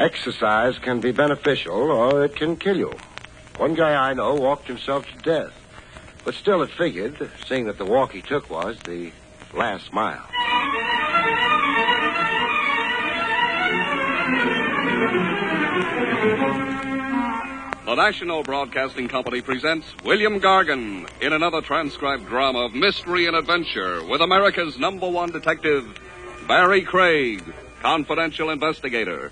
Exercise can be beneficial, or it can kill you. One guy I know walked himself to death. But still it figured, seeing that the walk he took was the last mile. The National Broadcasting Company presents William Gargan in another transcribed drama of mystery and adventure with America's #1 detective, Barrie Craig, confidential investigator.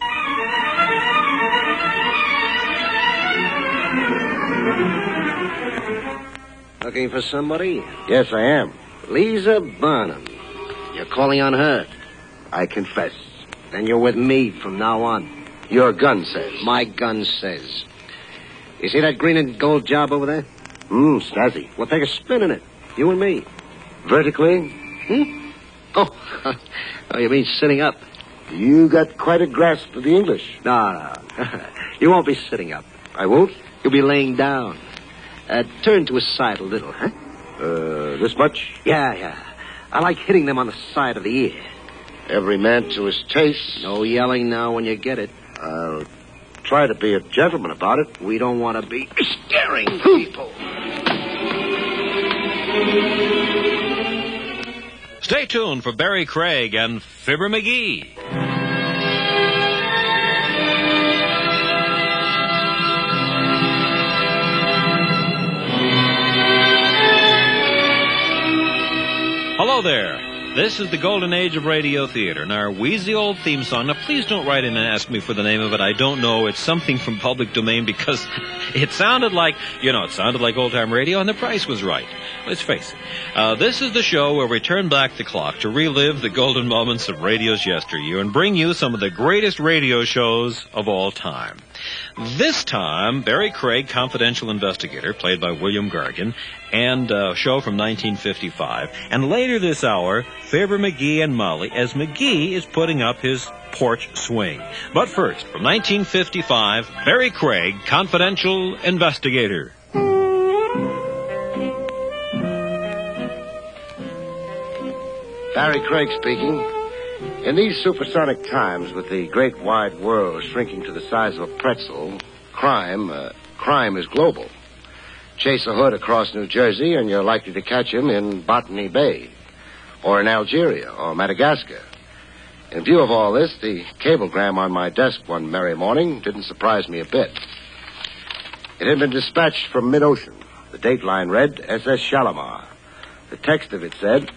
Looking for somebody? Yes, I am. Lisa Barnum. You're calling on her. I confess. Then you're with me from now on. Your gun says. My gun says. You see that green and gold job over there? Snazzy. We'll take a spin in it. You and me. Vertically? Oh, you mean sitting up? You got quite a grasp of the English. No. You won't be sitting up. I won't? You'll be laying down. Turn to his side a little, huh? This much? Yeah. I like hitting them on the side of the ear. Every man to his taste. No yelling now when you get it. I'll try to be a gentleman about it. We don't want to be scaring people. Stay tuned for Barrie Craig and Fibber McGee. Hello there. This is the golden age of radio theater, and our wheezy old theme song. Now, please don't write in and ask me for the name of it. I don't know. It's something from public domain because it sounded like, old-time radio, and the price was right. Let's face it. This is the show where we turn back the clock to relive the golden moments of radio's yesteryear and bring you some of the greatest radio shows of all time. This time, Barrie Craig, confidential investigator, played by William Gargan, and a show from 1955. And later this hour, Fibber McGee and Molly, as McGee is putting up his porch swing. But first, from 1955, Barrie Craig, confidential investigator. Barrie Craig speaking. In these supersonic times, with the great wide world shrinking to the size of a pretzel, crime is global. Chase a hood across New Jersey, and you're likely to catch him in Botany Bay, or in Algeria, or Madagascar. In view of all this, the cablegram on my desk one merry morning didn't surprise me a bit. It had been dispatched from mid-ocean. The dateline read, SS Shalimar. The text of it said,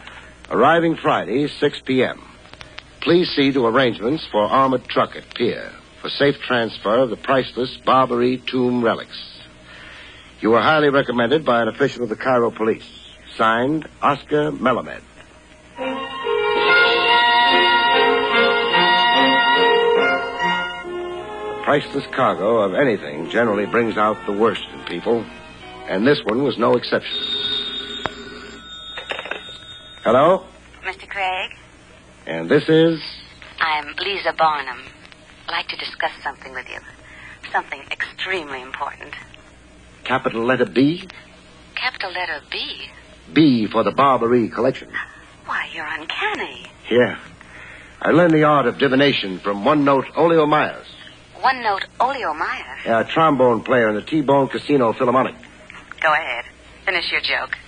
arriving Friday, 6 p.m. Please see to arrangements for armored truck at pier for safe transfer of the priceless Barrie tomb relics. You are highly recommended by an official of the Cairo police. Signed, Oscar Melamed. The priceless cargo of anything generally brings out the worst in people, and this one was no exception. Hello? Mr. Craig? And this is? I'm Lisa Barnum. I'd like to discuss something with you. Something extremely important. Capital letter B? Capital letter B? B for the Barrie collection. Why, you're uncanny. Yeah. I learned the art of divination from one-note Olio Myers. One-note Olio Myers? Yeah, a trombone player in the T-Bone Casino Philharmonic. Go ahead. Finish your joke.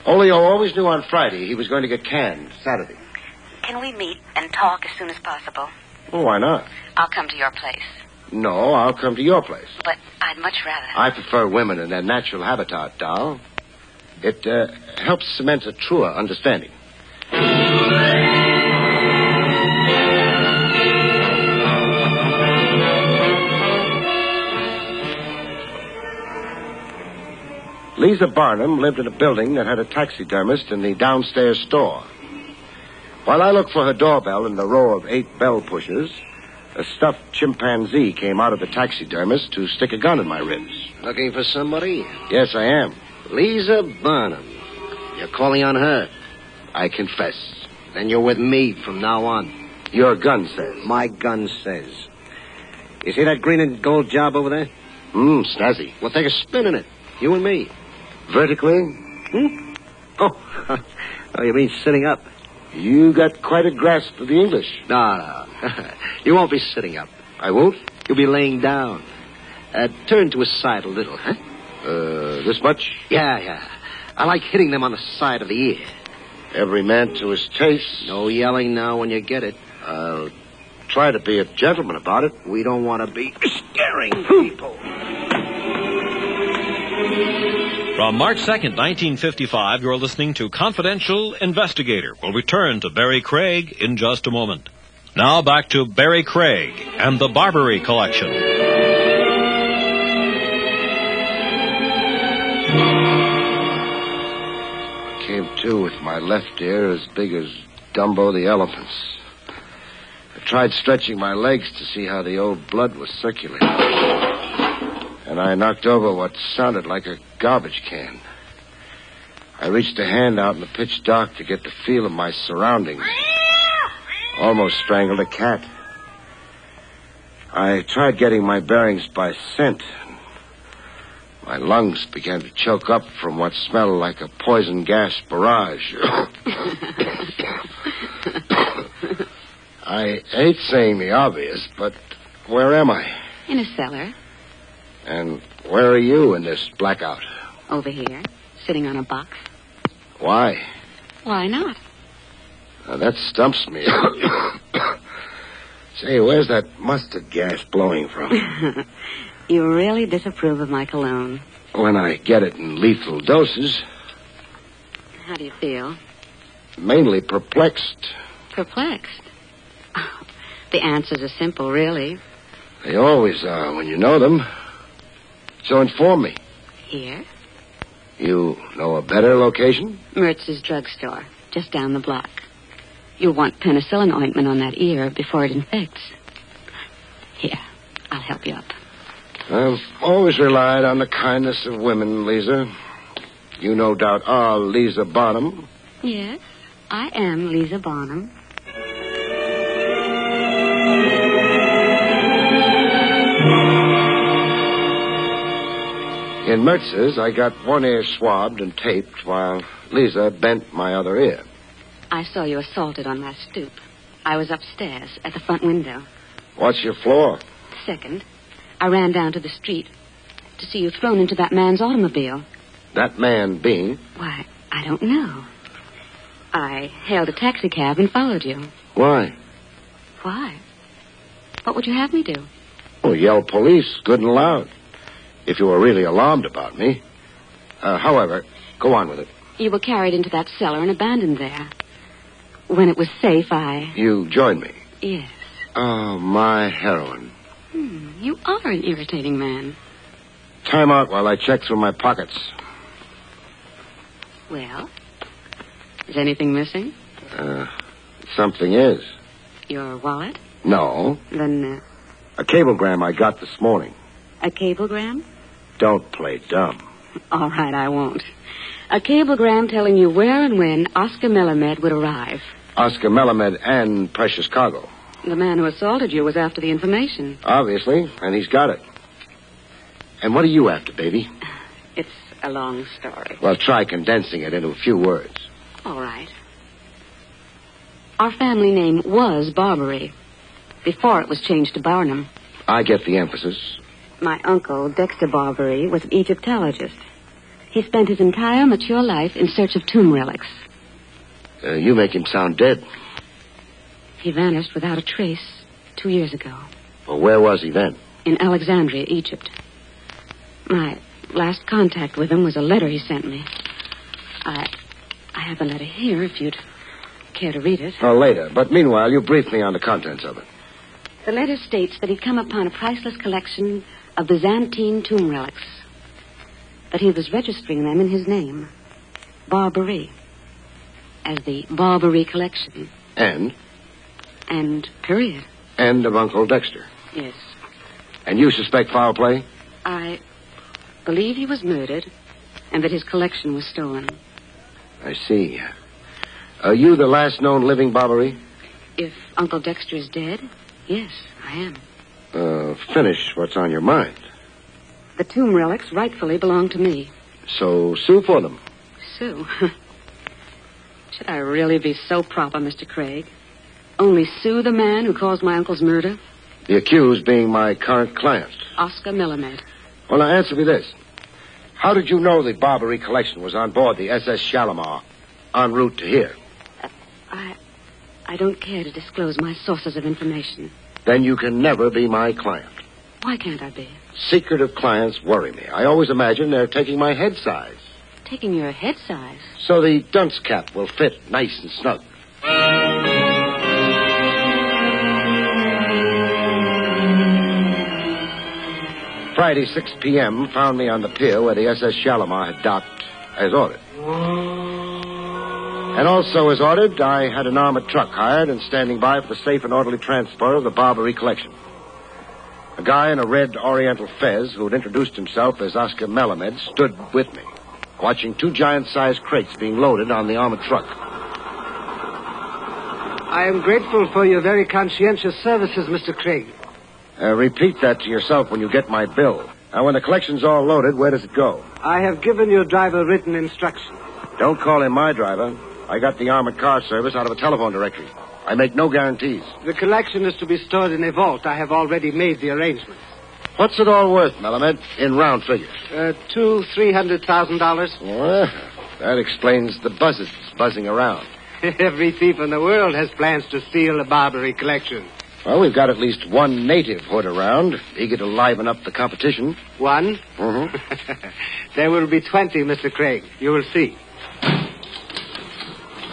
Olio always knew on Friday he was going to get canned Saturday. Can we meet and talk as soon as possible? Well, why not? I'll come to your place. No, I'll come to your place. But I'd much rather... I prefer women in their natural habitat, doll. It helps cement a truer understanding. Lisa Barnum lived in a building that had a taxidermist in the downstairs store. While I looked for her doorbell in the row of 8 bell pushers, a stuffed chimpanzee came out of the taxidermist to stick a gun in my ribs. Looking for somebody? Yes, I am. Lisa Barnum. You're calling on her. I confess. Then you're with me from now on. Your gun says. My gun says. You see that green and gold job over there? Snazzy. We'll take a spin in it. You and me. Vertically? Oh, you mean sitting up? You got quite a grasp of the English. No. You won't be sitting up. I won't? You'll be laying down. Turn to his side a little, huh? This much? Yeah. I like hitting them on the side of the ear. Every man to his taste. No yelling now when you get it. I'll try to be a gentleman about it. We don't want to be scaring people. From March 2nd, 1955, you're listening to Confidential Investigator. We'll return to Barrie Craig in just a moment. Now back to Barrie Craig and the Barbary Collection. Came to with my left ear as big as Dumbo the elephant's. I tried stretching my legs to see how the old blood was circulating. And I knocked over what sounded like a garbage can. I reached a hand out in the pitch dark to get the feel of my surroundings. Almost strangled a cat. I tried getting my bearings by scent. My lungs began to choke up from what smelled like a poison gas barrage. I hate saying the obvious, but where am I? In a cellar. And where are you in this blackout? Over here, sitting on a box. Why? Why not? Now, that stumps me. Say, where's that mustard gas blowing from? You really disapprove of my cologne. When I get it in lethal doses. How do you feel? Mainly perplexed. Perplexed? Oh, the answers are simple, really. They always are when you know them. So inform me. Here? You know a better location? Mertz's drugstore, just down the block. You'll want penicillin ointment on that ear before it infects. Here, I'll help you up. I've always relied on the kindness of women, Lisa. You no doubt are Lisa Bonham. Yes, I am Lisa Bonham. In Mertz's, I got one ear swabbed and taped while Lisa bent my other ear. I saw you assaulted on my stoop. I was upstairs at the front window. What's your floor? Second, I ran down to the street to see you thrown into that man's automobile. That man being? Why, I don't know. I hailed a taxicab and followed you. Why? Why? What would you have me do? Well, yell police, good and loud. If you were really alarmed about me. However, go on with it. You were carried into that cellar and abandoned there. When it was safe, You joined me? Yes. Oh, my heroine. You are an irritating man. Time out while I check through my pockets. Well, is anything missing? Something is. Your wallet? No. Then, A cablegram I got this morning. a cablegram? Don't play dumb. All right, I won't. A cablegram telling you where and when Oscar Melamed would arrive. Oscar Melamed and precious cargo. The man who assaulted you was after the information. Obviously, and he's got it. And what are you after, baby? It's a long story. Well, try condensing it into a few words. All right. Our family name was Barbary, before it was changed to Barnum. I get the emphasis. My uncle, Dexter Barbary, was an Egyptologist. He spent his entire mature life in search of tomb relics. You make him sound dead. He vanished without a trace 2 years ago. Well, where was he then? In Alexandria, Egypt. My last contact with him was a letter he sent me. I have the letter here, if you'd care to read it. Oh, later. But meanwhile, you brief me on the contents of it. The letter states that he'd come upon a priceless collection of Byzantine tomb relics. That he was registering them in his name, Barbary, as the Barbary Collection. And? And period. And of Uncle Dexter. Yes. And you suspect foul play? I believe he was murdered and that his collection was stolen. I see. Are you the last known living Barbary? If Uncle Dexter is dead, yes, I am. Finish what's on your mind. The tomb relics rightfully belong to me. So sue for them. Sue? Should I really be so proper, Mr. Craig? Only sue the man who caused my uncle's murder? The accused being my current client. Oscar Millimet. Well, now answer me this. How did you know the Barrie collection was on board the SS Shalimar en route to here? I don't care to disclose my sources of information. Then you can never be my client. Why can't I be? Secretive clients worry me. I always imagine they're taking my head size. Taking your head size? So the dunce cap will fit nice and snug. Friday, 6 p.m., found me on the pier where the SS Shalimar had docked as ordered. And also as ordered, I had an armored truck hired and standing by for the safe and orderly transfer of the Barrie collection. A guy in a red oriental fez who had introduced himself as Oscar Millimet stood with me, watching 2 giant-sized crates being loaded on the armored truck. I am grateful for your very conscientious services, Mr. Craig. Repeat that to yourself when you get my bill. Now, when the collection's all loaded, where does it go? I have given your driver written instructions. Don't call him my driver. I got the armored car service out of a telephone directory. I make no guarantees. The collection is to be stored in a vault. I have already made the arrangements. What's it all worth, Millimet, in round figures? $300,000. Well, that explains the buzzards buzzing around. Every thief in the world has plans to steal the Barrie collection. Well, we've got at least one native hood around, eager to liven up the competition. One? Mm-hmm. There will be 20, Mr. Craig. You will see.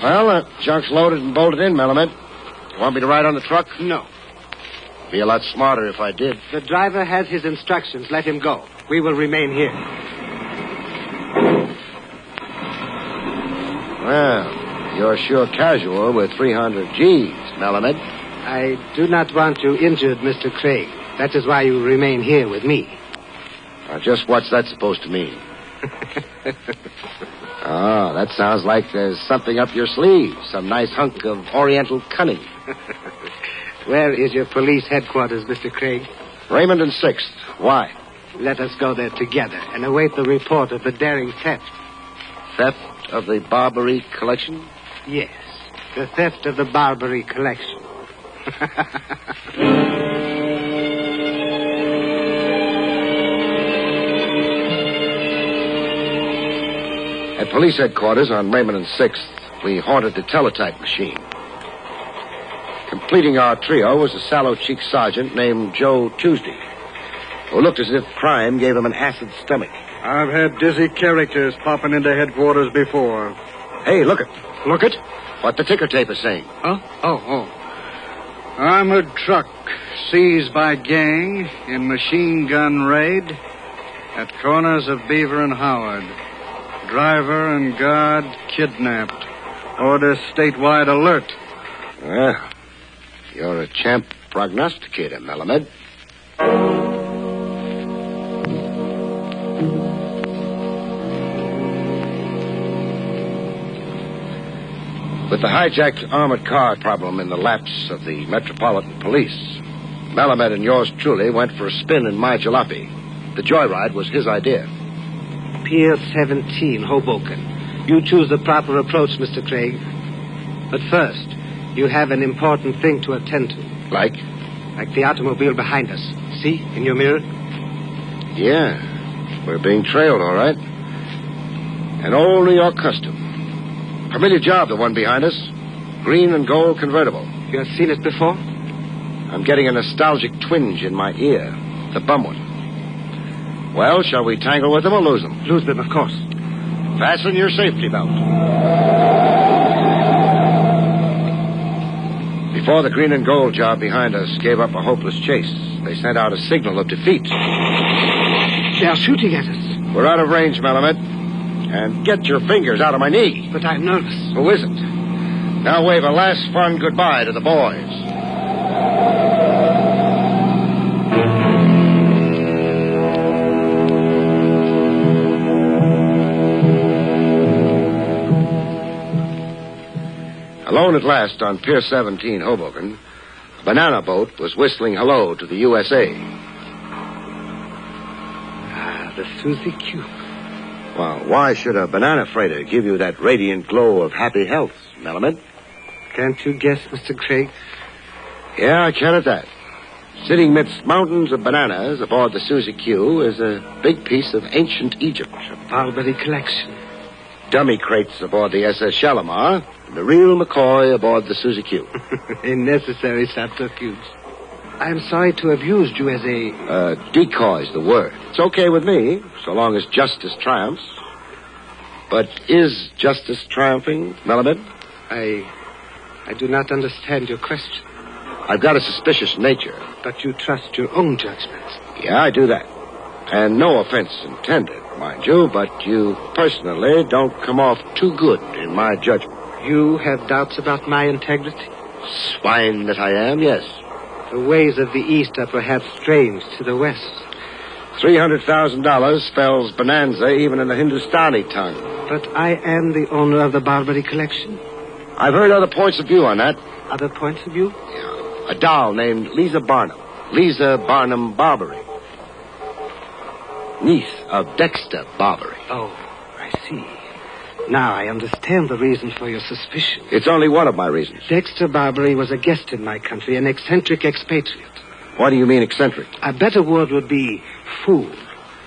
Well, that junk's loaded and bolted in, Millimet. You want me to ride on the truck? No. Be a lot smarter if I did. The driver has his instructions. Let him go. We will remain here. Well, you're sure casual with 300 G's, Millimet. I do not want you injured, Mr. Craig. That is why you remain here with me. Now, just what's that supposed to mean? Oh, that sounds like there's something up your sleeve. Some nice hunk of oriental cunning. Where is your police headquarters, Mr. Craig? Raymond and 6th. Why? Let us go there together and await the report of the daring theft. Theft of the Barrie collection? Yes, the theft of the Barrie collection. At police headquarters on Raymond and 6th, we haunted the teletype machine. Completing our trio was a sallow-cheeked sergeant named Joe Tuesday, who looked as if crime gave him an acid stomach. I've had dizzy characters popping into headquarters before. Hey, look it. Look it? What the ticker tape is saying. Huh? Oh. Armored truck seized by gang in machine gun raid at corners of Beaver and Howard. Driver and guard kidnapped. Order statewide alert. Well, you're a champ prognosticator, Millimet. With the hijacked armored car problem in the laps of the Metropolitan Police, Millimet and yours truly went for a spin in my jalopy. The joyride was his idea. Pier 17, Hoboken. You choose the proper approach, Mr. Craig. But first, you have an important thing to attend to. Like? Like the automobile behind us. See, in your mirror? Yeah. We're being trailed, all right. An old New York custom. Familiar job, the one behind us. Green and gold convertible. You have seen it before? I'm getting a nostalgic twinge in my ear. The bum one. Well, shall we tangle with them or lose them? Lose them, of course. Fasten your safety belt. Before the green and gold job behind us gave up a hopeless chase, they sent out a signal of defeat. They are shooting at us. We're out of range, Millimet. And get your fingers out of my knee. But I'm nervous. Who isn't? Now wave a last fun goodbye to the boys. Alone at last on Pier 17, Hoboken, a banana boat was whistling hello to the USA. Ah, the Suzy Q. Well, why should a banana freighter give you that radiant glow of happy health, Millimet? Can't you guess, Mr. Craig? Yeah, I can at that. Sitting midst mountains of bananas aboard the Susie Q is a big piece of ancient Egypt. A Barrie collection. Dummy crates aboard the SS Shalimar, and the real McCoy aboard the Susie Q. A necessary subterfuge. I'm sorry to have used you as a... Decoy's the word. It's okay with me, so long as justice triumphs. But is justice triumphing, Melibet? I do not understand your question. I've got a suspicious nature. But you trust your own judgments. Yeah, I do that. And no offense intended, mind you, but you personally don't come off too good in my judgment. You have doubts about my integrity? Swine that I am, yes. The ways of the East are perhaps strange to the West. $300,000 spells bonanza even in the Hindustani tongue. But I am the owner of the Barrie collection. I've heard other points of view on that. Other points of view? Yeah. A doll named Lisa Barnum. Lisa Barnum Barrie. Niece of Dexter Barrie. Oh, I see. Now I understand the reason for your suspicion. It's only one of my reasons. Dexter Barrie was a guest in my country, an eccentric expatriate. What do you mean eccentric? A better word would be fool.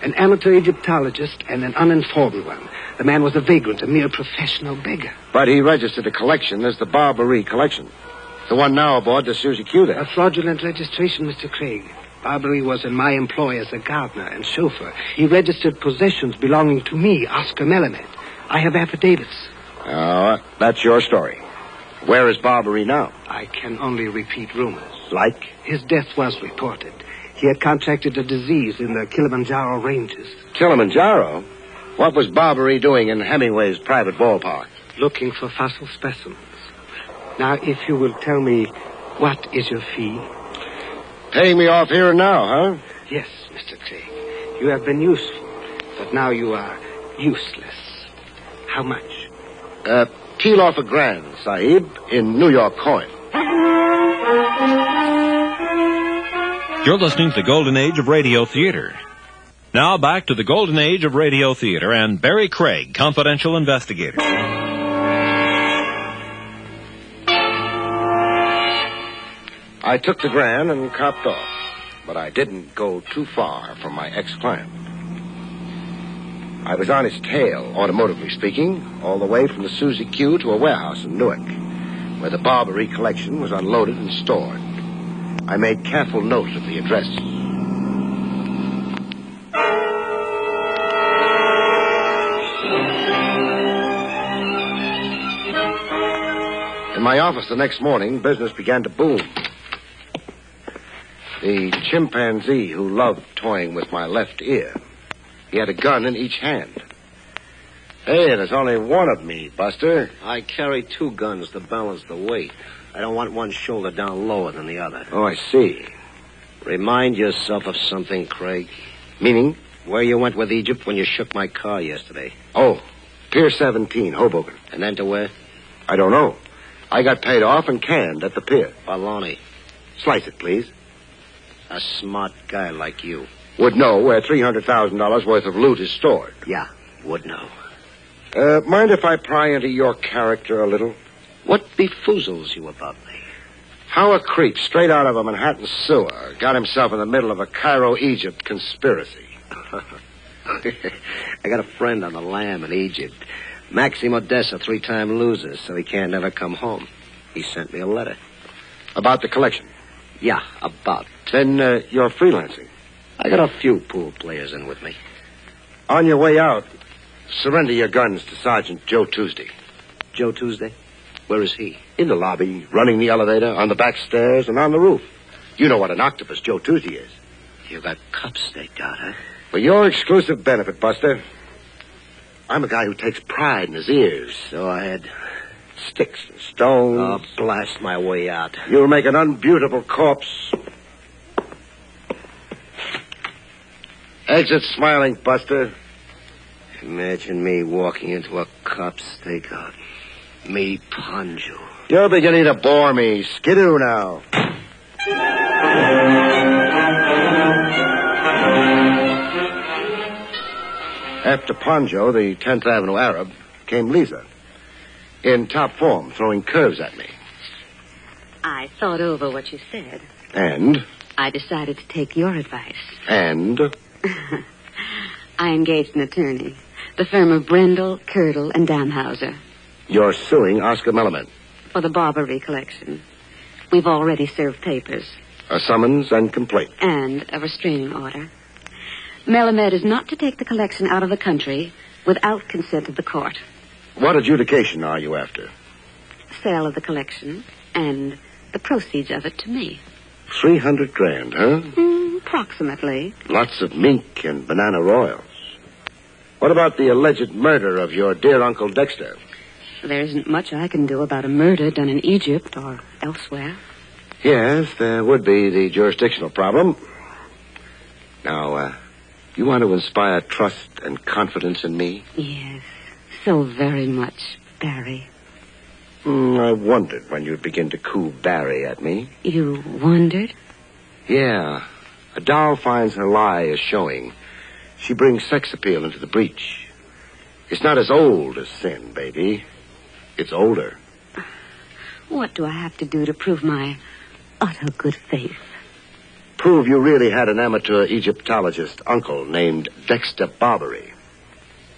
An amateur Egyptologist and an uninformed one. The man was a vagrant, a mere professional beggar. But he registered a collection as the Barrie collection. The one now aboard the Susie Q there. A fraudulent registration, Mr. Craig. Barrie was in my employ as a gardener and chauffeur. He registered possessions belonging to me, Oscar Melamed. I have affidavits. Oh, that's your story. Where is Barrie now? I can only repeat rumors. Like? His death was reported. He had contracted a disease in the Kilimanjaro ranges. Kilimanjaro? What was Barrie doing in Hemingway's private ballpark? Looking for fossil specimens. Now, if you will tell me, what is your fee? Paying me off here and now, huh? Yes, Mr. Craig. You have been useful, but now you are useless. How much? Peel off $1,000, Sahib, in New York coin. You're listening to the Golden Age of Radio Theater. Now back to the Golden Age of Radio Theater and Barrie Craig, confidential investigator. I took the $1,000 and copped off, but I didn't go too far from my ex-client. I was on his tail, automotively speaking, all the way from the Susie Q to a warehouse in Newark, where the Barrie collection was unloaded and stored. I made careful note of the address. In my office the next morning, business began to boom. The chimpanzee who loved toying with my left ear. He had a gun in each hand. Hey, there's only one of me, Buster. I carry 2 guns to balance the weight. I don't want one shoulder down lower than the other. Oh, I see. Remind yourself of something, Craig. Meaning? Where you went with Egypt when you shook my car yesterday. Oh, Pier 17, Hoboken. And then to where? I don't know. I got paid off and canned at the pier. Baloney. Slice it, please. A smart guy like you. Would know where $300,000 worth of loot is stored. Yeah, would know. Mind if I pry into your character a little? What befoozles you about me? How a creep straight out of a Manhattan sewer got himself in the middle of a Cairo, Egypt conspiracy. I got a friend on the lam in Egypt. Maxim Odessa, 3-time loser, so he can't never come home. He sent me a letter. About the collection? Yeah, about. Then you're freelancing. I got a few pool players in with me. On your way out, surrender your guns to Sergeant Joe Tuesday. Joe Tuesday? Where is he? In the lobby, running the elevator, on the back stairs, and on the roof. You know what an octopus Joe Tuesday is. You got cups staked out, huh? For your exclusive benefit, Buster, I'm a guy who takes pride in his ears. So I had Sticks and stones. I'll blast my way out. You'll make an unbeautiful corpse. Exit smiling, Buster. Imagine me walking into a cop stakeout. Me Panju. You're beginning to bore me. Skidoo now. After Panjo, the 10th Avenue Arab, came Lisa. In top form, throwing curves at me. I thought over what you said. And I decided to take your advice. And? I engaged an attorney, the firm of Brendel, Curdle, and Damhauser. You're suing Oscar Melamed. For the Barrie collection. We've already served papers. A summons and complaint. And a restraining order. Melamed is not to take the collection out of the country without consent of the court. What adjudication are you after? Sale of the collection and the proceeds of it to me. $300,000, huh? Approximately. Lots of mink and banana royals. What about the alleged murder of your dear Uncle Dexter? There isn't much I can do about a murder done in Egypt or elsewhere. Yes, there would be the jurisdictional problem. Now, you want to inspire trust and confidence in me? Yes, so very much, Barrie. I wondered when you'd begin to coo Barrie at me. You wondered? Yeah. A doll finds her lie is showing. She brings sex appeal into the breach. It's not as old as sin, baby. It's older. What do I have to do to prove my utter good faith? Prove you really had an amateur Egyptologist uncle named Dexter Barrie.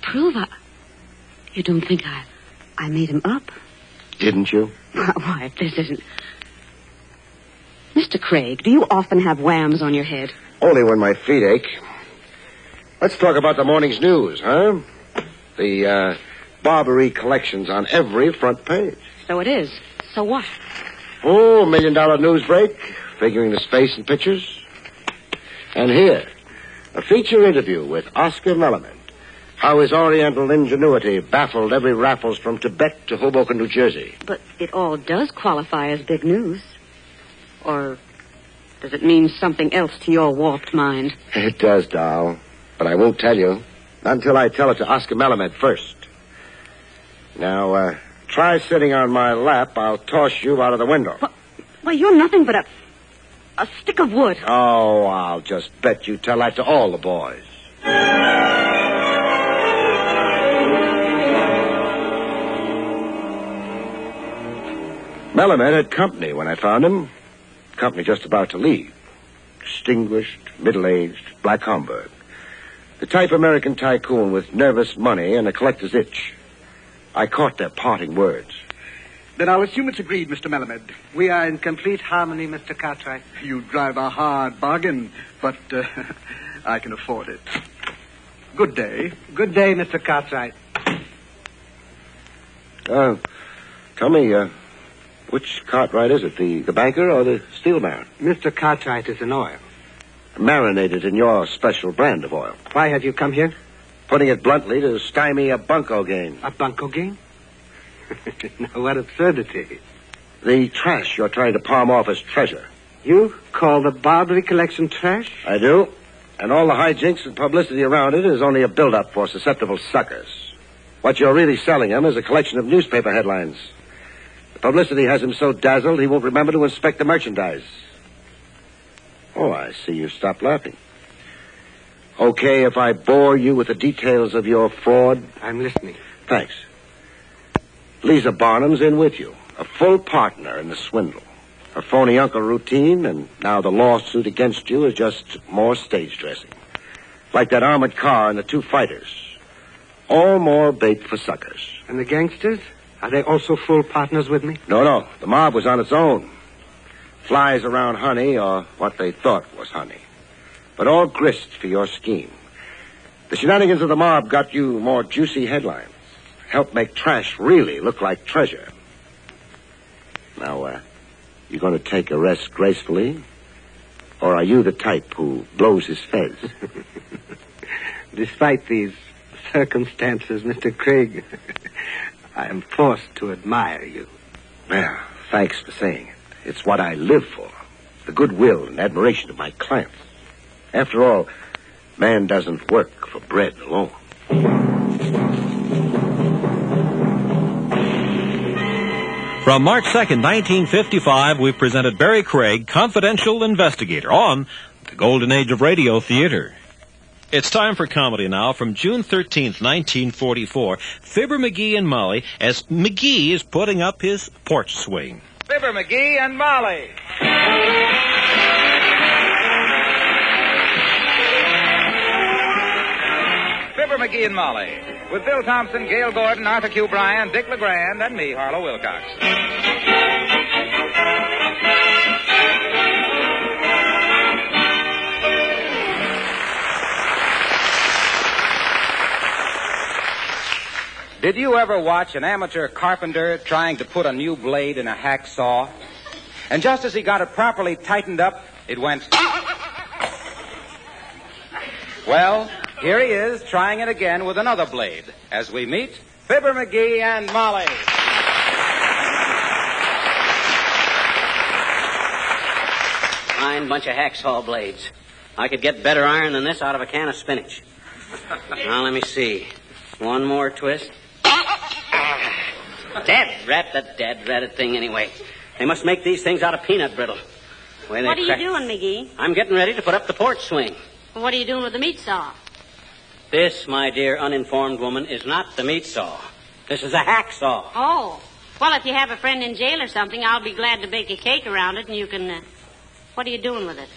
Prove You don't think I made him up? Didn't you? Why, this isn't... Mr. Craig, do you often have whams on your head? Only when my feet ache. Let's talk about the morning's news, huh? The Barrie collection's on every front page. So it is. So what? Oh, $1 million news break, figuring the space and pictures. And here, a feature interview with Oscar Melamed. How his Oriental ingenuity baffled every Raffles from Tibet to Hoboken, New Jersey. But it all does qualify as big news. Or does it mean something else to your warped mind? It does, doll. But I won't tell you. Not until I tell it to Oscar Melamed first. Now, try sitting on my lap. I'll toss you out of the window. Why, you're nothing but a stick of wood. Oh, I'll just bet you tell that to all the boys. Melamed had company when I found him. Company just about to leave. Distinguished, middle-aged, black Homburg. The type American tycoon with nervous money and a collector's itch. I caught their parting words. Then I'll assume it's agreed, Mr. Melamed. We are in complete harmony, Mr. Cartwright. You drive a hard bargain, but I can afford it. Good day. Good day, Mr. Cartwright. Tell me, which Cartwright is it? The banker or the steel baron? Mr. Cartwright is in oil. Marinated in your special brand of oil. Why have you come here? Putting it bluntly, to stymie a bunco game. A bunco game? Now, what absurdity. The trash you're trying to palm off as treasure. You call the Barrie collection trash? I do. And all the hijinks and publicity around it is only a build-up for susceptible suckers. What you're really selling him is a collection of newspaper headlines. The publicity has him so dazzled he won't remember to inspect the merchandise. Oh, I see you stopped laughing. Okay if I bore you with the details of your fraud? I'm listening. Thanks. Lisa Barnum's in with you, a full partner in the swindle. Her phony uncle routine, and now the lawsuit against you is just more stage dressing. Like that armored car and the two fighters. All more bait for suckers. And the gangsters? Are they also full partners with me? No. The mob was on its own. Flies around honey, or what they thought was honey. But all grist for your scheme. The shenanigans of the mob got you more juicy headlines. Helped make trash really look like treasure. Now, you going to take a rest gracefully? Or are you the type who blows his fez? Despite these circumstances, Mr. Craig, I am forced to admire you. Well, thanks for saying it. It's what I live for. The goodwill and admiration of my clients. After all, man doesn't work for bread alone. From March 2nd, 1955, we've presented Barrie Craig, Confidential Investigator, on the Golden Age of Radio Theater. It's time for comedy now. From June 13th, 1944, Fibber McGee and Molly, as McGee is putting up his porch swing. Fibber McGee and Molly. Fibber McGee and Molly, with Bill Thompson, Gail Gordon, Arthur Q. Bryan, Dick LeGrand, and me, Harlow Wilcox. Did you ever watch an amateur carpenter trying to put a new blade in a hacksaw? And just as he got it properly tightened up, it went... Well, here he is, trying it again with another blade, as we meet Fibber McGee and Molly. Fine bunch of hacksaw blades. I could get better iron than this out of a can of spinach. Now, let me see. One more twist. Dead-ratted thing anyway. They must make these things out of peanut brittle. What are you doing, McGee? I'm getting ready to put up the porch swing. Well, what are you doing with the meat saw? This, my dear uninformed woman, is not the meat saw. This is a hacksaw. Oh. Well, if you have a friend in jail or something, I'll be glad to bake a cake around it, and you can... What are you doing with it?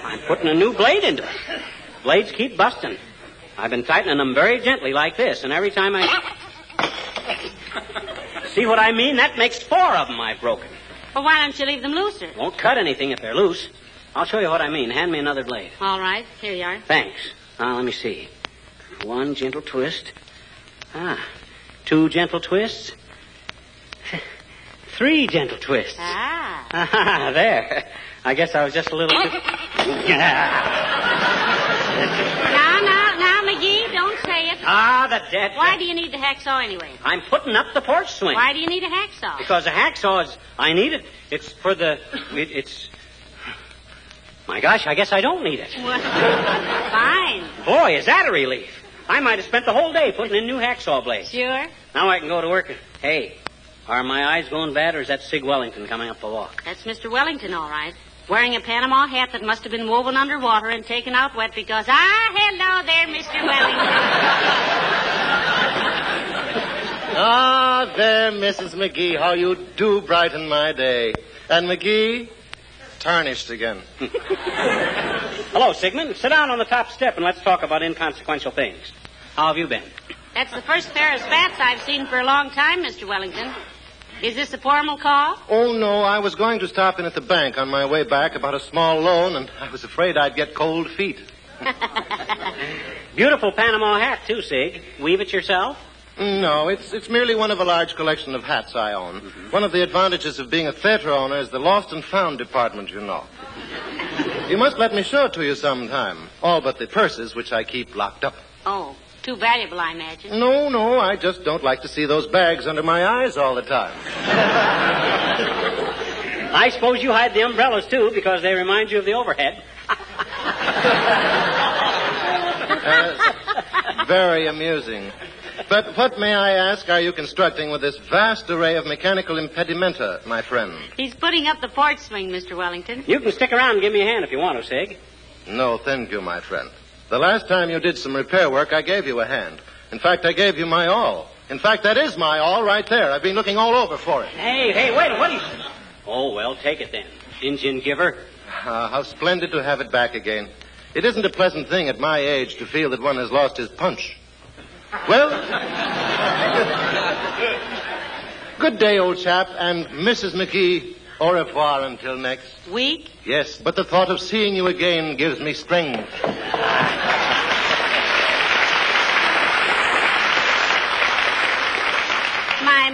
I'm putting a new blade into it. Blades keep busting. I've been tightening them very gently like this, and every time I... See what I mean? That makes 4 of them I've broken. Well, why don't you leave them looser? Won't cut anything if they're loose. I'll show you what I mean. Hand me another blade. All right. Here you are. Thanks. Now, let me see. 1 gentle twist. 2 gentle twists. 3 gentle twists. There. I guess I was just a little too... Now, McGee, don't say it. The dead... Why do you need the hacksaw anyway? I'm putting up the porch swing. Why do you need a hacksaw? Because the hacksaw is... I need it. It's for the... It's... My gosh, I guess I don't need it. Well, fine. Boy, is that a relief. I might have spent the whole day putting in new hacksaw blades. Sure. Now I can go to work. Hey, are my eyes going bad, or is that Sig Wellington coming up the walk? That's Mr. Wellington, all right. Wearing a Panama hat that must have been woven underwater and taken out wet because... hello there, Mr. Ah, Wellington. there, Mrs. McGee. How you do brighten my day. And McGee, tarnished again. Hello, Sigmund. Sit down on the top step and let's talk about inconsequential things. How have you been? That's the first pair of spats I've seen for a long time, Mr. Wellington. Is this a formal call? Oh, no, I was going to stop in at the bank on my way back about a small loan, and I was afraid I'd get cold feet. Beautiful Panama hat, too, Sig. Weave it yourself? No, it's merely one of a large collection of hats I own. Mm-hmm. One of the advantages of being a theater owner is the lost and found department, you know. You must let me show it to you sometime. All but the purses, which I keep locked up. Oh, too valuable, I imagine. No, I just don't like to see those bags under my eyes all the time. I suppose you hide the umbrellas, too, because they remind you of the overhead. Very amusing. But what, may I ask, are you constructing with this vast array of mechanical impedimenta, my friend? He's putting up the porch swing, Mr. Wellington. You can stick around and give me a hand if you want to, Sig. No, thank you, my friend. The last time you did some repair work, I gave you a hand. In fact, I gave you my all. In fact, that is my all right there. I've been looking all over for it. Hey, wait, what are you... Oh, well, take it then. Injun giver. How splendid to have it back again. It isn't a pleasant thing at my age to feel that one has lost his punch. Well, good day, old chap, and Mrs. McGee, au revoir until next week. Yes, but the thought of seeing you again gives me strength.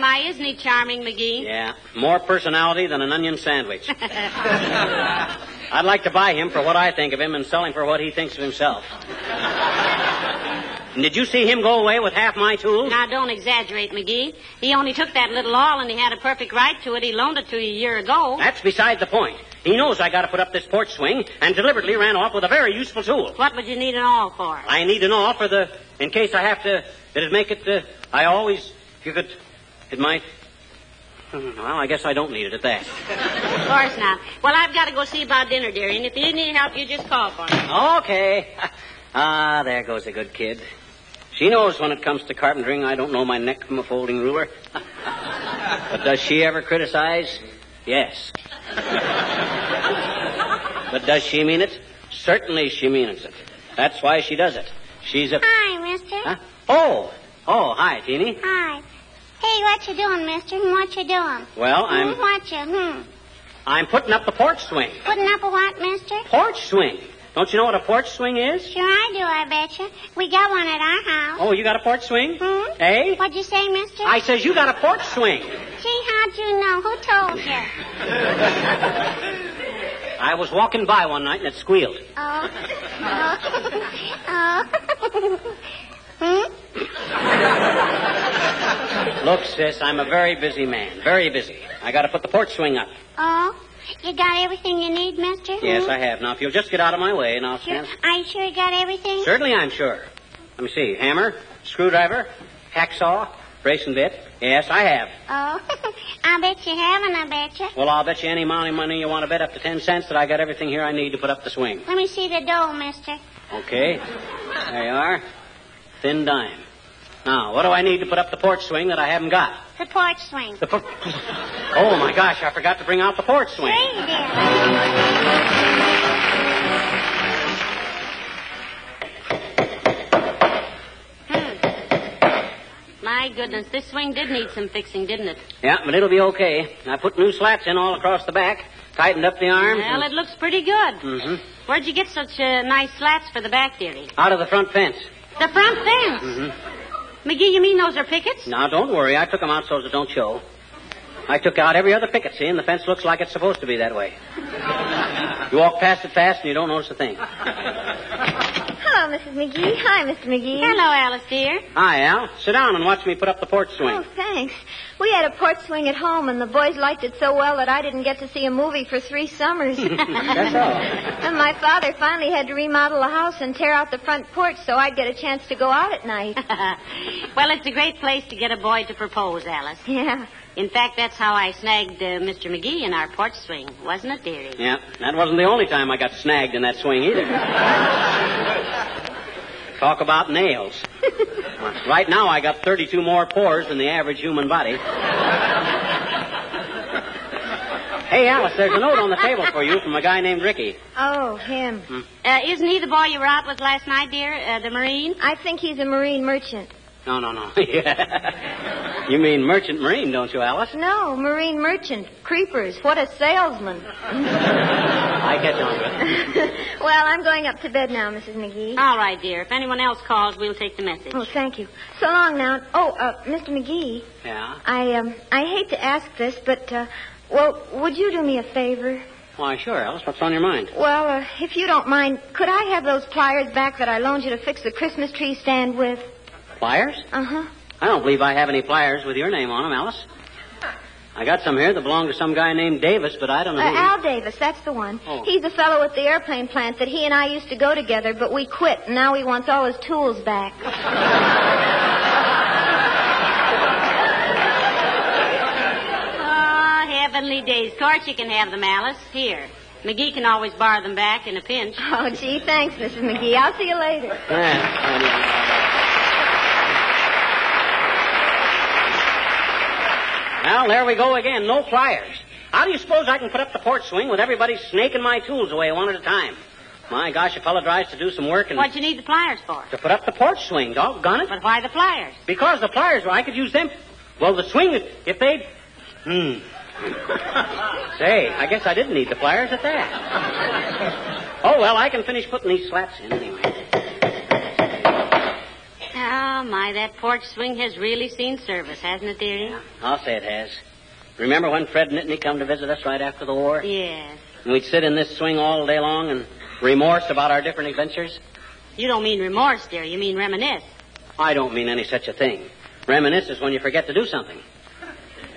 My, isn't he charming, McGee? Yeah, more personality than an onion sandwich. I'd like to buy him for what I think of him and sell him for what he thinks of himself. Did you see him go away with half my tools? Now, don't exaggerate, McGee. He only took that little awl, and he had a perfect right to it. He loaned it to you a year ago. That's beside the point. He knows I got to put up this porch swing and deliberately ran off with a very useful tool. What would you need an awl for? I need an awl for in case I have to, it'd make it, I always, it might, well, I guess I don't need it at that. Of course not. Well, I've got to go see about dinner, dearie, and if you need help, you just call for me. Okay. There goes a good kid. She knows when it comes to carpentering, I don't know my neck from a folding ruler. But does she ever criticize? Yes. But does she mean it? Certainly she means it. That's why she does it. She's a... Hi, mister. Huh? Oh, hi, Teeny. Hi. Hey, what you doing, mister? What you doing? Well, I'm putting up the porch swing. putting up a what, mister? Porch swing. Don't you know what a porch swing is? Sure I do, I betcha. We got one at our house. Oh, you got a porch swing? Eh? What'd you say, mister? I says you got a porch swing. Gee, how'd you know? Who told you? I was walking by one night and it squealed. Oh. Look, sis, I'm a very busy man. Very busy. I got to put the porch swing up. Oh? You got everything you need, mister? Yes, I have. Now, if you'll just get out of my way and I'll stand... Are you sure you got everything? Certainly I'm sure. Let me see. Hammer, screwdriver, hacksaw, bracing bit. Yes, I have. Oh, I bet you haven't, I bet you. Well, I'll bet you any amount of money you want to bet up to 10 cents that I got everything here I need to put up the swing. Let me see the dough, mister. Okay. There you are. Thin dime. Now, what do I need to put up the porch swing that I haven't got? The porch swing. Oh, my gosh, I forgot to bring out the porch swing. Sure you did. My goodness, this swing did need some fixing, didn't it? Yeah, but it'll be okay. I put new slats in all across the back, tightened up the arms. Well, it looks pretty good. Mm-hmm. Where'd you get such nice slats for the back, dearie? Out of the front fence. The front fence? Mm-hmm. McGee, you mean those are pickets? Now, don't worry. I took them out so as it don't show. I took out every other picket, see, and the fence looks like it's supposed to be that way. You walk past it fast and you don't notice a thing. Hello, Mrs. McGee. Hi, Mr. McGee. Hello, Alice, dear. Hi, Al. Sit down and watch me put up the porch swing. Oh, thanks. We had a porch swing at home, and the boys liked it so well that I didn't get to see a movie for 3 summers. That's all. And my father finally had to remodel the house and tear out the front porch so I'd get a chance to go out at night. Well, it's a great place to get a boy to propose, Alice. Yeah. In fact, that's how I snagged Mr. McGee in our porch swing, wasn't it, dearie? Yeah, that wasn't the only time I got snagged in that swing either. Talk about nails. Right now I got 32 more pores than the average human body. Hey, Alice, there's a note on the table for you from a guy named Ricky. Oh, him. Isn't he the boy you were out with last night, dear? The Marine? I think he's a marine merchant. No. Yeah. You mean merchant marine, don't you, Alice? No, marine merchant. Creepers. What a salesman. I catch on to it. Well, I'm going up to bed now, Mrs. McGee. All right, dear. If anyone else calls, we'll take the message. Oh, thank you. So long now. Oh, Mr. McGee. Yeah? I hate to ask this, but, would you do me a favor? Why, sure, Alice. What's on your mind? Well, if you don't mind, could I have those pliers back that I loaned you to fix the Christmas tree stand with? Pliers? Uh-huh. I don't believe I have any pliers with your name on them, Alice. I got some here that belong to some guy named Davis, but I don't know who... Al Davis, that's the one. Oh. He's the fellow at the airplane plant that he and I used to go together, but we quit, and now he wants all his tools back. Oh, heavenly days. Of course you can have them, Alice. Here. McGee can always borrow them back in a pinch. Oh, gee, thanks, Mrs. McGee. I'll see you later. Well, there we go again. No pliers. How do you suppose I can put up the porch swing with everybody snaking my tools away one at a time? My gosh, a fella tries to do some work and... What'd you need the pliers for? To put up the porch swing, doggone it. But why the pliers? Because the pliers, I could use them. Well, the swing, if they'd... Say, I guess I didn't need the pliers at that. Oh, well, I can finish putting these slats in anyway. Oh, my, that porch swing has really seen service, hasn't it, dearie? Yeah, I'll say it has. Remember when Fred Nittany come to visit us right after the war? Yes. And we'd sit in this swing all day long and remorse about our different adventures? You don't mean remorse, dear. You mean reminisce. I don't mean any such a thing. Reminisce is when you forget to do something.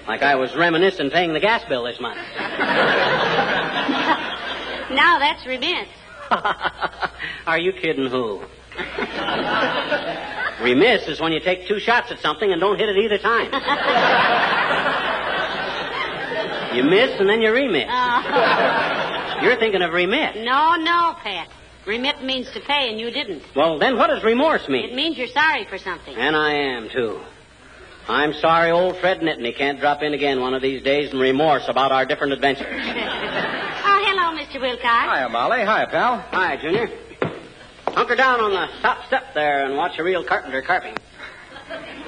Like I was reminiscing paying the gas bill this month. Now that's remiss. Are you kidding who? Remiss is when you take 2 shots at something and don't hit it either time. You miss and then you remiss. You're thinking of remit. No, Pat. Remit means to pay, and you didn't. Well, then what does remorse mean? It means you're sorry for something. And I am, too. I'm sorry old Fred Nittany can't drop in again one of these days and remorse about our different adventures. Oh, hello, Mr. Wilcox. Hiya, Molly. Hiya, pal. Hi, Junior. Hunker down on the top step there and watch a real carpenter carping.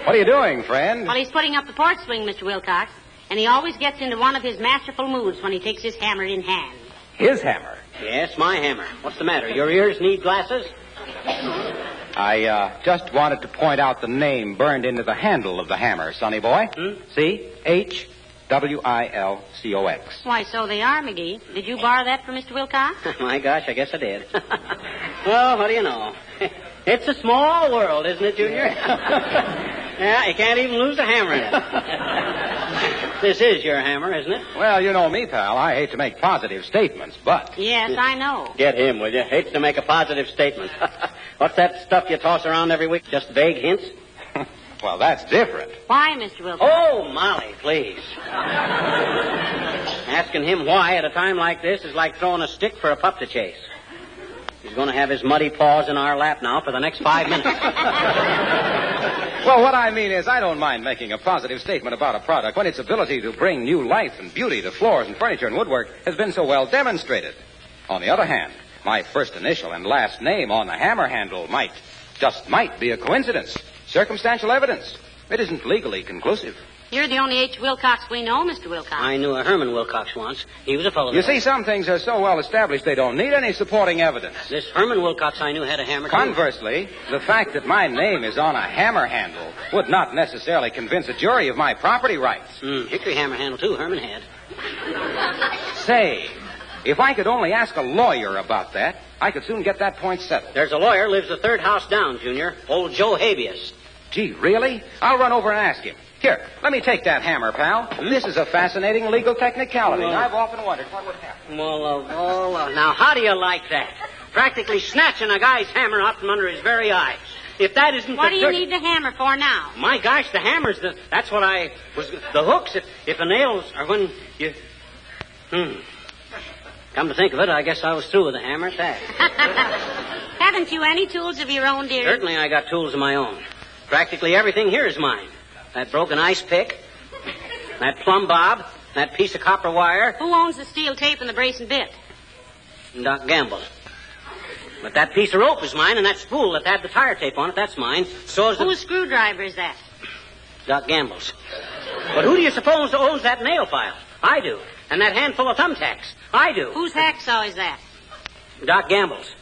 What are you doing, friend? Well, he's putting up the porch swing, Mr. Wilcox. And he always gets into one of his masterful moods when he takes his hammer in hand. His hammer? Yes, my hammer. What's the matter? Your ears need glasses? I just wanted to point out the name burned into the handle of the hammer, sonny boy. See? H-W-I-L-C-O-X. Why, so they are, McGee. Did you borrow that from Mr. Wilcox? My gosh, I guess I did. Well, what do you know? It's a small world, isn't it, Junior? Yeah, you can't even lose a hammer in it. This is your hammer, isn't it? Well, you know me, pal. I hate to make positive statements, but... Yes, I know. Get him, will you? Hates to make a positive statement. What's that stuff you toss around every week? Just vague hints? Well, that's different. Why, Mr. Wilcox? Oh, Molly, please. Asking him why at a time like this is like throwing a stick for a pup to chase. He's going to have his muddy paws in our lap now for the next 5 minutes. Well, what I mean is I don't mind making a positive statement about a product when its ability to bring new life and beauty to floors and furniture and woodwork has been so well demonstrated. On the other hand, my first initial and last name on the hammer handle might be a coincidence. Circumstantial evidence. It isn't legally conclusive. You're the only H. Wilcox we know, Mr. Wilcox. I knew a Herman Wilcox once. He was a fellow. You see, some things are so well established they don't need any supporting evidence. This Herman Wilcox I knew had a hammer, too. Conversely, the fact that my name is on a hammer handle would not necessarily convince a jury of my property rights. Hickory hammer handle, too, Herman had. Say, if I could only ask a lawyer about that, I could soon get that point settled. There's a lawyer lives the third house down, Junior. Old Joe Habeas. Gee, really? I'll run over and ask him. Here, let me take that hammer, pal. This is a fascinating legal technicality. I've often wondered what would happen. Well, now, how do you like that? Practically snatching a guy's hammer out from under his very eyes. If that isn't What do you need the hammer for now? My gosh, the hammer's that's what I was... The hooks, if the nails are when you... Come to think of it, I guess I was through with the hammer at that. Haven't you any tools of your own, dear? Certainly I got tools of my own. Practically everything here is mine. That broken ice pick, that plumb bob, that piece of copper wire. Who owns the steel tape and the brace and bit? Doc Gamble. But that piece of rope is mine, and that spool that had the tire tape on it, that's mine. So is Whose screwdriver is that? Doc Gamble's. But who do you suppose owns that nail file? I do. And that handful of thumbtacks? I do. Whose hacksaw is that? Doc Gamble's.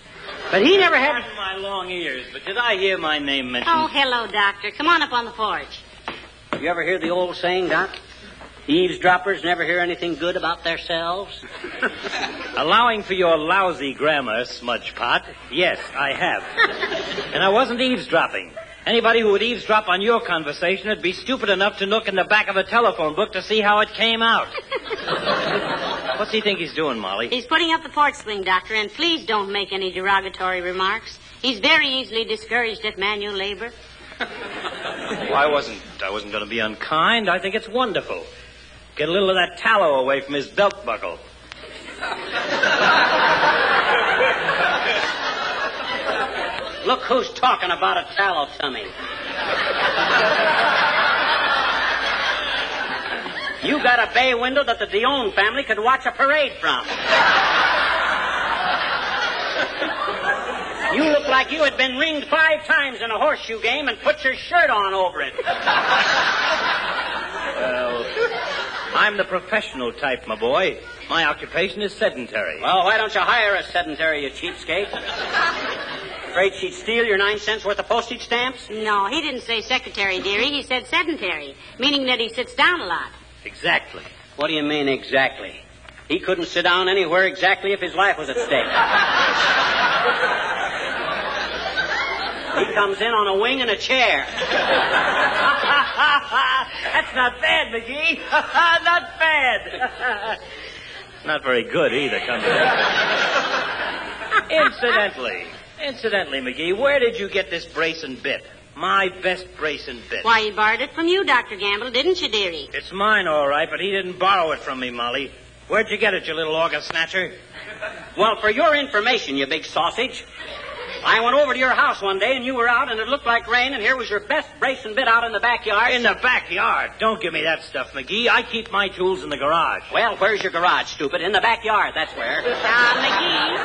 But he never had... Pardon my long ears, but did I hear my name mentioned? Oh, hello, Doctor. Come on up on the porch. You ever hear the old saying, Doc? Eavesdroppers never hear anything good about themselves? Allowing for your lousy grammar, Smudgepot, yes, I have. And I wasn't eavesdropping. Anybody who would eavesdrop on your conversation would be stupid enough to look in the back of a telephone book to see how it came out. What's he think he's doing, Molly? He's putting up the porch swing, Doctor, and please don't make any derogatory remarks. He's very easily discouraged at manual labor. Well, I wasn't going to be unkind. I think it's wonderful. Get a little of that tallow away from his belt buckle. Look who's talking about a tallow tummy. You got a bay window that the Dion family could watch a parade from. You look like you had been ringed 5 times in a horseshoe game and put your shirt on over it. Well, I'm the professional type, my boy. My occupation is sedentary. Well, why don't you hire a sedentary, you cheapskate? Afraid she'd steal your 9 cents worth of postage stamps? No, he didn't say secretary, dearie. He said sedentary, meaning that he sits down a lot. Exactly. What do you mean, exactly? He couldn't sit down anywhere exactly if his life was at stake. He comes in on a wing and a chair. That's not bad, McGee. Not bad. Not very good either, come to think. Incidentally, McGee, where did you get this brace and bit? My best brace and bit. Why, he borrowed it from you, Dr. Gamble, didn't you, dearie? It's mine, all right, but he didn't borrow it from me, Molly. Where'd you get it, you little organ snatcher? Well, for your information, you big sausage, I went over to your house one day, and you were out, and it looked like rain, and here was your best brace and bit out in the backyard. In the backyard? Don't give me that stuff, McGee. I keep my tools in the garage. Well, where's your garage, stupid? In the backyard, that's where. McGee.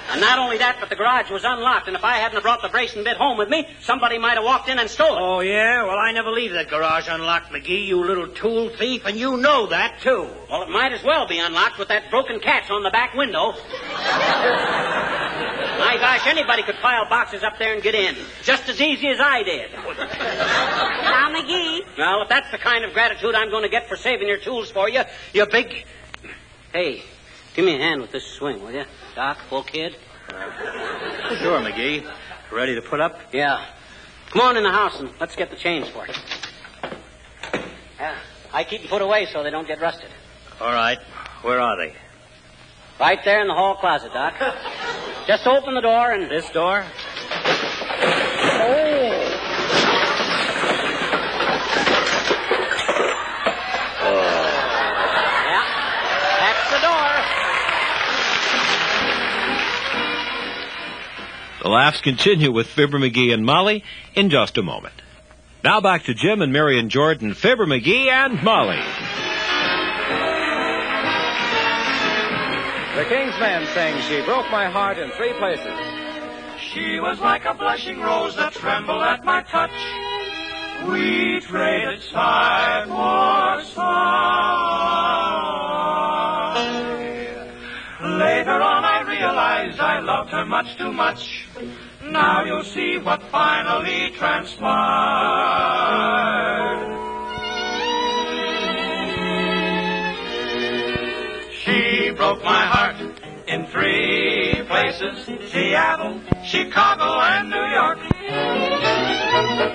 And not only that, but the garage was unlocked, and if I hadn't have brought the brace and bit home with me, somebody might have walked in and stole it. Oh, yeah? Well, I never leave that garage unlocked, McGee, you little tool thief, and you know that, too. Well, it might as well be unlocked with that broken catch on the back window. My gosh, anybody could pile boxes up there and get in, just as easy as I did. Now, McGee. Well, if that's the kind of gratitude I'm going to get for saving your tools for you, you big... Hey, give me a hand with this swing, will you? Doc, full kid? Sure, McGee. Ready to put up? Yeah. Come on in the house and let's get the chains for it. Yeah, I keep them put away so they don't get rusted. All right. Where are they? Right there in the hall closet, Doc. Just open the door and... This door? Yeah, that's the door. The laughs continue with Fibber McGee and Molly in just a moment. Now back to Jim and Mary and Jordan, Fibber McGee and Molly. The King's Men sing She Broke My Heart in 3 places. She was like a blushing rose that trembled at my touch. We traded sigh for sigh. Later on I realized I loved her much too much. Now you'll see what finally transpired. She broke my heart in 3 places, Seattle, Chicago, and New York.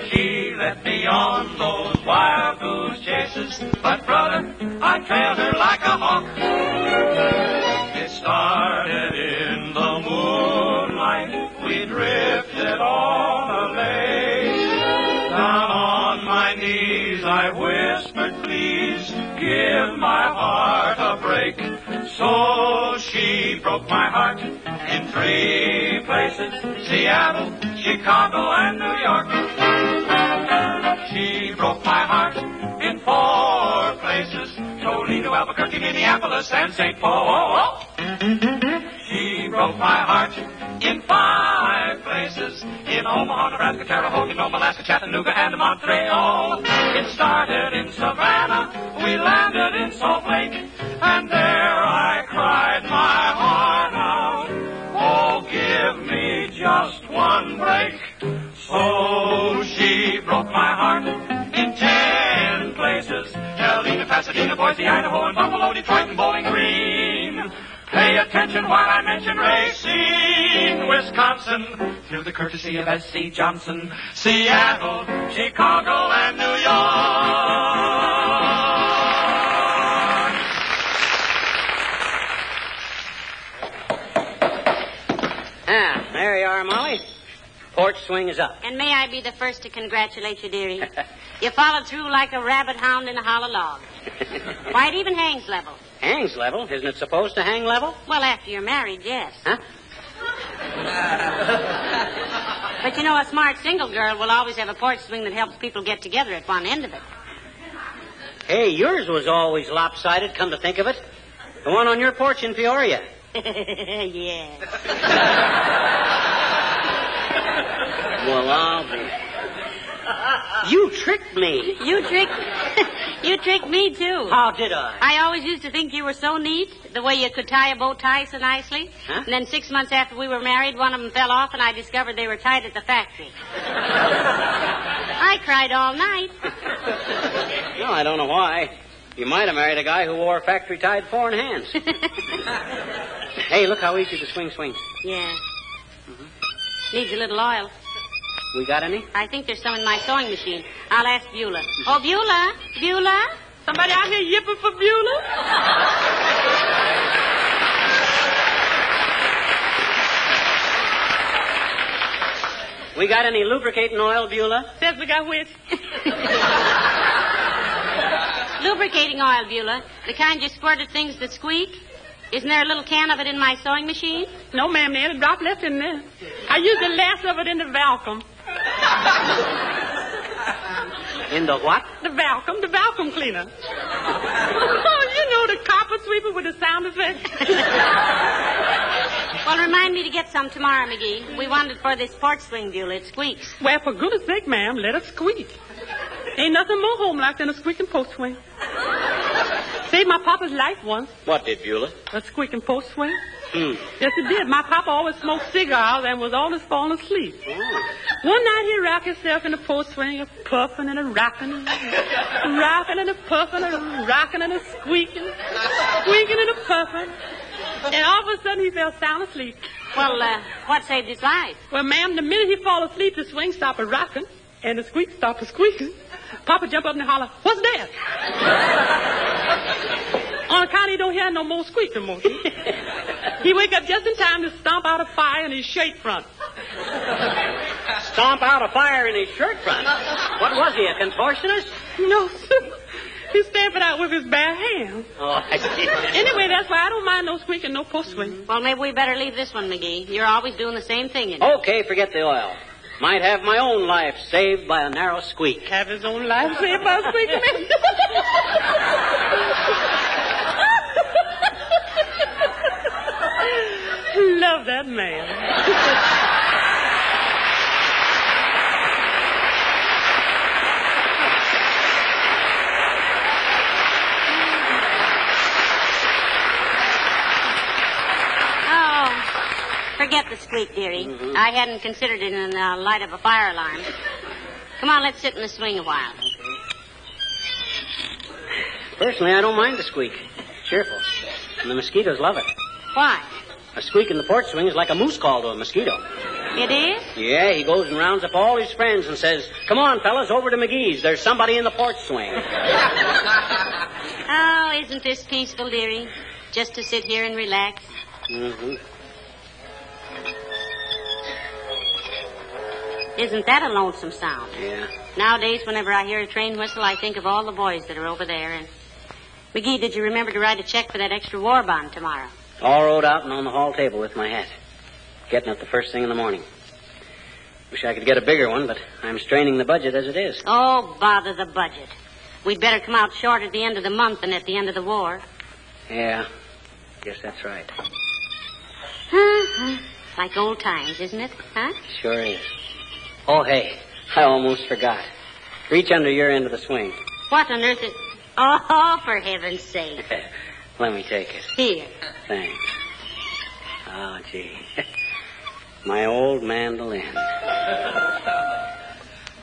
She led me on those wild goose chases, but brother, I trailed her like a hawk. It started in the moonlight, we drifted on a lake. Down on my knees I whispered, please give my heart a break. So she broke my heart in 3 places, Seattle, Chicago, and New York. She broke my heart in 4 places, Toledo, Albuquerque, Minneapolis, and St. Paul. She broke my heart in 5 places, in Omaha, Nebraska, Terre Haute, Nome, Alaska, Chattanooga, and Montreal. It started in Savannah, we landed in Salt Lake, and there I cried my heart out. Oh, give me just one break. So she broke my heart in 10 places, Helena, Pasadena, Boise, Idaho, and Buffalo, Detroit, and Bowling Green. Pay attention while I mention Racine, Wisconsin, through the courtesy of S.C. Johnson, Seattle, Chicago, and New York. Ah, there you are, Molly. Porch swing is up. And may I be the first to congratulate you, dearie. You followed through like a rabbit hound in a hollow log. Why, it even hangs level. Hangs level? Isn't it supposed to hang level? Well, after you're married, yes. Huh? But you know, a smart single girl will always have a porch swing that helps people get together at one end of it. Hey, yours was always lopsided, come to think of it. The one on your porch in Peoria. Yeah. Well, I'll be... You tricked me. You tricked me, too. How did I? I always used to think you were so neat, the way you could tie a bow tie so nicely. Huh? And then 6 months after we were married, one of them fell off, and I discovered they were tied at the factory. I cried all night. No, I don't know why. You might have married a guy who wore factory-tied 4-in-hands. Hey, look how easy the swing swings. Yeah. Mm-hmm. Needs a little oil. We got any? I think there's some in my sewing machine. I'll ask Beulah. Oh, Beulah? Beulah? Somebody out here yipping for Beulah? We got any lubricating oil, Beulah? Says we got which? Lubricating oil, Beulah. The kind you squirt at things that squeak. Isn't there a little can of it in my sewing machine? No, ma'am, there's a drop left in there. I use the last of it in the vacuum. In the what? The vacuum cleaner. Oh, you know, the carpet sweeper with the sound effect. Well, remind me to get some tomorrow, McGee. We want it for this porch swing, Beulah. It squeaks. Well, for goodness sake, ma'am, let it squeak. Ain't nothing more homelike than a squeaking post swing. Saved my papa's life once. What did, Beulah? A squeaking post swing. Yes, it did. My papa always smoked cigars and was always falling asleep. One night he rocked himself in the post swing, a puffing and a rocking, and a rocking and a puffing and a rocking and a squeaking, squeaking and a puffing. And all of a sudden he fell sound asleep. Well, what saved his life? Well, ma'am, the minute he fall asleep, the swing stopped a rocking and the squeak stopped a squeaking. Papa jump up and holler, "What's that?" On account he don't hear no more squeaking motion. He wake up just in time to stomp out a fire in his shirt front. Stomp out a fire in his shirt front? What was he, a contortionist? No, sir. He stamped it out with his bare hands. Oh, I see. Anyway, that's why I don't mind no squeaking, no post swing. Well, maybe we better leave this one, McGee. You're always doing the same thing, you know. Okay, forget the oil. Might have my own life saved by a narrow squeak. Have his own life saved by a squeaking man? Love that man. Forget the squeak, dearie. I hadn't considered it in the light of a fire alarm. Come on, let's sit in the swing a while. Personally, I don't mind the squeak. It's cheerful. And the mosquitoes love it. Why? A squeak in the porch swing is like a moose call to a mosquito. It is? Yeah, he goes and rounds up all his friends and says, "Come on, fellas, over to McGee's. There's somebody in the porch swing." Oh, isn't this peaceful, dearie? Just to sit here and relax. Isn't that a lonesome sound? Yeah. Nowadays, whenever I hear a train whistle, I think of all the boys that are over there. And McGee, did you remember to write a check for that extra war bond tomorrow? All wrote out and on the hall table with my hat. Getting up the first thing in the morning. Wish I could get a bigger one, but I'm straining the budget as it is. Oh, bother the budget. We'd better come out short at the end of the month than at the end of the war. Yeah, guess that's right. Like old times, isn't it? Huh? Sure is. Oh, hey, I almost forgot. Reach under your end of the swing. What on earth is... Oh, for heaven's sake. Let me take it. Here. Thanks. Oh, gee. My old mandolin.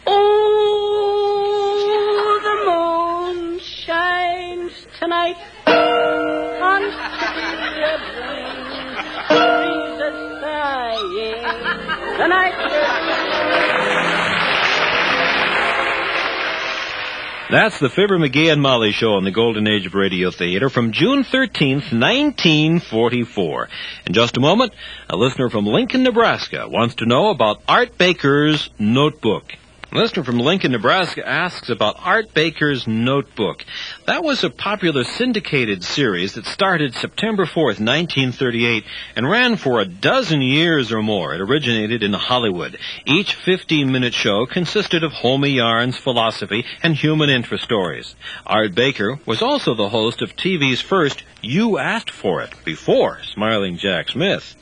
Oh, the moon shines tonight on red wings. Breeze is sighing. The night... That's the Fibber McGee and Molly Show on the Golden Age of Radio Theater from June 13th, 1944. In just a moment, a listener from Lincoln, Nebraska wants to know about Art Baker's notebook. A listener from Lincoln, Nebraska asks about Art Baker's notebook. That was a popular syndicated series that started September 4th, 1938, and ran for a dozen years or more. It originated in Hollywood. Each 15-minute show consisted of homey yarns, philosophy, and human interest stories. Art Baker was also the host of TV's first You Asked For It, before Smiling Jack Smith.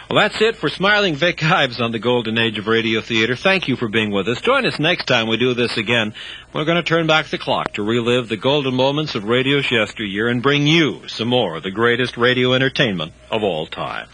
Well, that's it for Smiling Vic Ives on the Golden Age of Radio Theater. Thank you for being with us. Join us next time we do this again. We're going to turn back the clock to relive the golden moments of radio's yesteryear and bring you some more of the greatest radio entertainment of all time.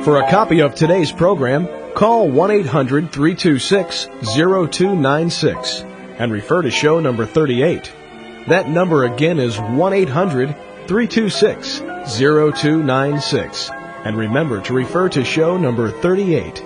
For a copy of today's program, call 1-800-326-0296 and refer to show number 38. That number again is 1-800-326-0296. And remember to refer to show number 38.